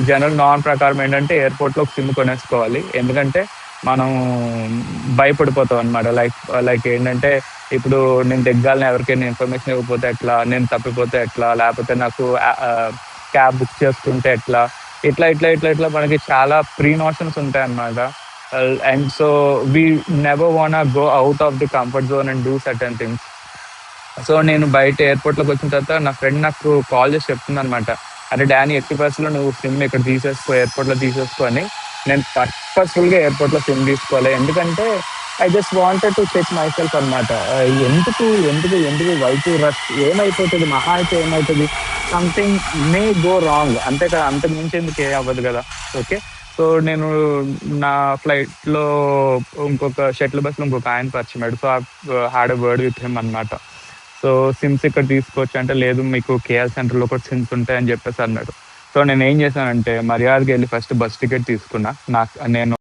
General norm ప్రకారం ఏంటంటే ఎయిర్‌పోర్ట్‌లో ఒక సిమ్ కొనేసుకోవాలి. ఎందుకంటే మనం భయపడిపోతాం అనమాట. లైక్ ఏంటంటే ఇప్పుడు నేను దిగ్గాలని ఎవరికైనా ఇన్ఫర్మేషన్ ఇవ్వకపోతే ఎట్లా? నేను తప్పిపోతే ఎట్లా? లేపోతే నాకు క్యాబ్ బుక్ చేసుకుంటే ఎట్లా? ఇట్లా మనకి చాలా ప్రికాషన్స్ ఉంటాయన్నమాట. And so we never want go out of the comfort zone and do certain things. So నేను బయట ఎయిర్‌పోర్ట్‌లోకి వచ్చిన తర్వాత నా ఫ్రెండ్ నాకు కాల్ చేసి చెప్తుందనమాట. "అరే డానీ ఎట్టి పరిస్థితిలో నువ్వు సిమ్ ఇక్కడ తీసేసుకో, ఎయిర్‌పోర్ట్‌లో తీసేసుకో" అని. నేను పర్పస్‌ఫుల్‌గా ఎయిర్‌పోర్ట్‌లో సిమ్ తీసుకోలే. ఎందుకంటే I just wanted to check myself అనమాట. ఎందుకు వై టు రష్? ఏమైపోతది? మహా అయితే ఏమైతది? Something may go wrong. అంతే కదా! అంతకు మించి ఎందుకు ఏం అవ్వదు కదా! ఓకే. సో నేను నా ఫ్లైట్‌లో ఇంకొక షటిల్ బస్‌లో ఇంకొక ఆయన పరిచయమయ్యాడు. So, I had a word with him అనమాట. సో సిమ్స్ ఇక్కడ తీసుకోవచ్చు అంటే, లేదు మీకు కేఎల్ సెంటర్‌లో కూడా సిమ్స్ ఉంటాయని చెప్పేసి అన్నాడు. సో నేనేం చేశానంటే మర్యాదగా ఎళ్లి ఫస్ట్ బస్ టికెట్ తీసుకున్నా. నేను